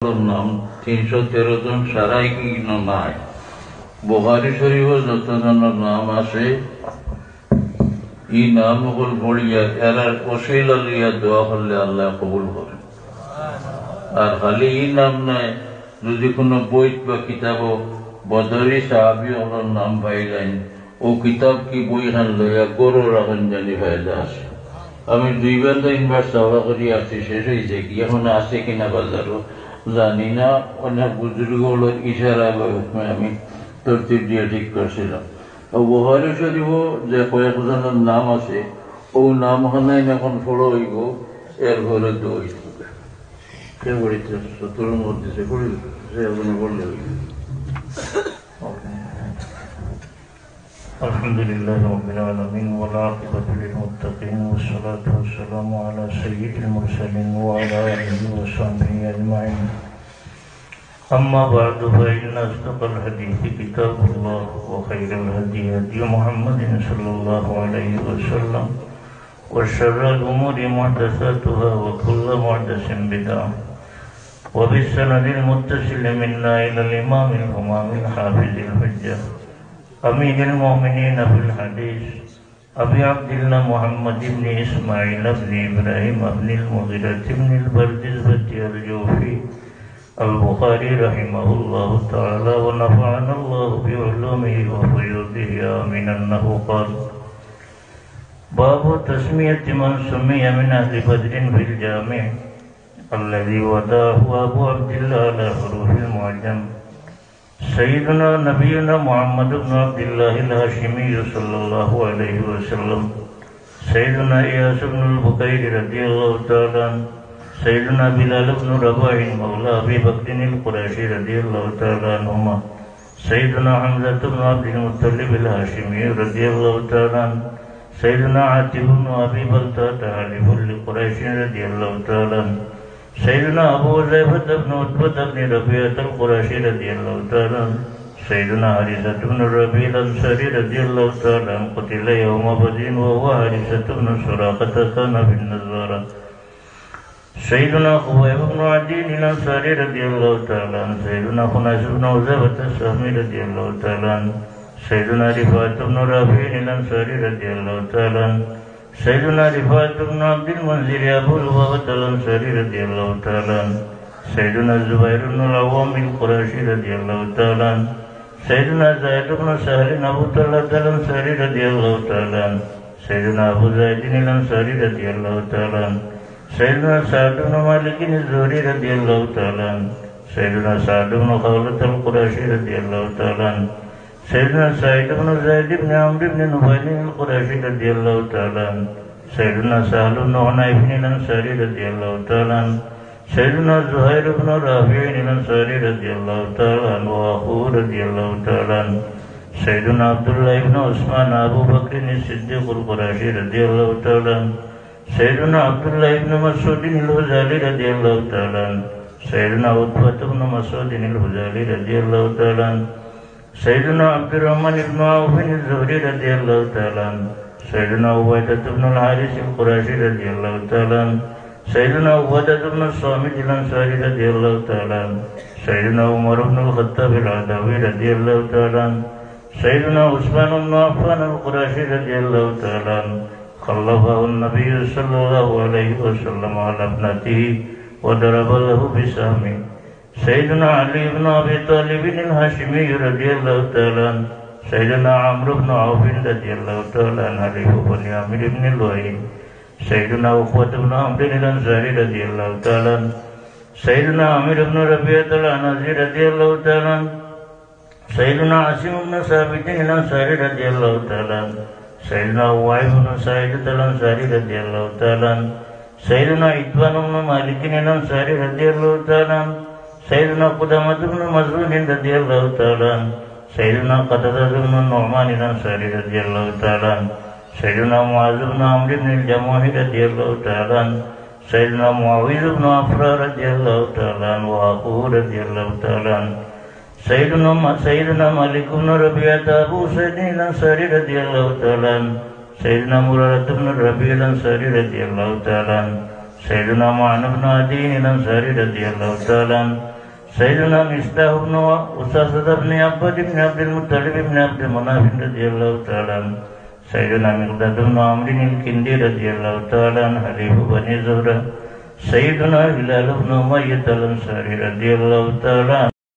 নাম 313 জন সারাই কিন্তু নাই। বুখারী শরীফে যতজনের নাম আছে এই নাম হল পড়িয়া এরার ওসিলা লিয়া দোয়া করলে আল্লাহ কবুল করে। আর খালি এই নাম নাই, যদি কোনো বই বা কিতাব বদরি সাহাবি ওনার নাম পাইলেন ও কিতাব কি বই খান লইয়া গরু রাখেন জানি ফায়দা আছে। আমি 2-3 চাওয়া করি আসছি, শেষ হয়েছে কি এখন আছে কিনা বাজারও জানি না। অনেক বুজুর্গগুলোর ইশারা বা হুকমে আমি তরতিব দিয়ে ঠিক করছিলাম। বুখারী শরীফও যে কয়েকজনের নাম আছে ও নাম হানাই এখন ফলো হইব, এর ঘরে দই কে বলিতে 17 মধ্যে সে করি সে এখন বললে হইব। الحمدلله رب العالمين والعاقبة للمتقين والصلاة والسلام على سيد المرسلين وعلى آله وصحبه أجمعين. أما بعد فإن أصدق الحديث كتاب الله وخير الهدي هدي محمد صلى الله عليه وسلم وشر الأمور محدثاتها وكل محدث بدعة. وبالسند المتصل منا إلى الإمام الهمام الحافظ الحجة أمير المؤمنين في الحديث أبي عبد الله محمد بن إسماعيل بن إبراهيم بن المغيرة بن البردزبة الجوفي البخاري رحمه الله تعالى ونفعنا الله بعلومه وفيوضه آمين. أنه قال: باب تسمية من سمي من أهل بدر في الجامع الذي وداه أبو عبد الله على حروف المعجم سيدنا نبينا محمد بن عبد الله الهاشمي صلى الله عليه وسلم، سيدنا إياس بن البكير رضي الله تعالى عنه، سيدنا بلال بن رباح مولى أبي بكر القرشي رضي الله تعالى عنهما، سيدنا حمزة بن عبد المطلب الهاشمي رضي الله تعالى عنه، سيدنا عاتب بن أبي بلتة حليف لقريش رضي الله تعالى عنه، سيدنا أبو حذيفة بن عتبة بن ربيعة القرشي رضي الله تعالى عنه، سيدنا حارثة بن الربيع الأنصاري رضي الله تعالى عنه قتل يوم بدر وهو حارثة بن سراقة كان في النزارة، سيدنا خويب بن عدي الأنصاري رضي الله تعالى عنه، سيدنا خناس بن عزبة السهمي رضي الله تعالى عنه، سيدنا رفاعة بن رافع الأنصاري رضي الله تعالى عنه، سيدنا رفاعة بن عبد المنذر أبو لبابة الأنصاري رضي الله تعالى عنه، سيدنا الزبير بن العوام القرشي رضي الله تعالى عنه، سيدنا زيد بن سهل أبو طلحة الأنصاري رضي الله تعالى عنه، سيدنا أبو زيد الأنصاري رضي الله تعالى عنه، سيدنا سعد بن مالك الزهري رضي الله تعالى عنه، سيدنا سعد بن خولة القرشي رضي الله تعالى عنه، سيدنا سعيد بن زيد بن عمرو بن نفيل القرشي رضي الله تعالى عنه، سيدنا سهل بن حنيف الأنصاري رضي الله تعالى عنه، سيدنا زهير بن رافع الأنصاري رضي الله تعالى عنه وأخوه رضي الله تعالى عنه، سيدنا عبد الله بن عثمان أبو بكر الصديق القرشي رضي الله تعالى عنه، سيدنا عبد الله بن مسعود الهذلي رضي الله تعالى عنه، سيدنا عتبة بن مسعود الهذلي رضي الله تعالى عنه، سيدنا عبد الرحمن بن عوف الزهري رضي الله تعالى عنه، سيدنا عبيدة بن الحارث القرشي رضي الله تعالى عنه، سيدنا عبادة بن الصامت الأنصاري رضي الله تعالى عنه، سيدنا عمر بن الخطاب العدوي رضي الله تعالى عنه، سيدنا عثمان بن عفان القرشي رضي الله تعالى عنه، خلفه النبي صلى الله عليه وسلم على ابنته وضرب له بسهمه، سيدنا علي بن أبي طالب الهاشمي رضي الله تعالى عنه، سيدنا عمرو بن عوف رضي الله تعالى عنه حليف بني عامر بن لؤي، سيدنا عقبة بن عمرو الأنصاري رضي الله تعالى عنه، سيدنا عامر بن ربيعة الأنصاري رضي الله تعالى عنه، سيدنا عاصم بن ثابت الأنصاري رضي الله تعالى عنه، سيدنا وائل بن سعيد الأنصاري رضي الله تعالى عنه، سيدنا عتبان بن مالك الأنصاري رضي الله تعالى عنه، سيدنا قدامة بن مسعود رضي الله تعالى عنه، سيدنا قتادة بن النعمان الأنصاري رضي الله تعالى عنه، سيدنا معاذ بن عمرو بن الجموح رضي الله تعالى عنه، سيدنا معاوية بن عفراء رضي الله تعالى عنه وأخوه رضي الله تعالى عنه، سيدنا مالك بن ربيعة أبو سعيد الأنصاري رضي الله تعالى عنه، سيدنا مرارة بن الربيع الأنصاري رضي الله تعالى عنه، سيدنا معن بن عدي الأنصاري رضي الله تعالى عنه سيدنا مصطفى بن أساسة بن عبد عبد المطلب بن عبد مناف رضي الله تعالى عنه سيدنا مقداد بن عمرو الكندي رضي الله تعالى عنه حليف بني زهرة سيدنا هلال بن أمية الأنصاري رضي الله تعالى عنه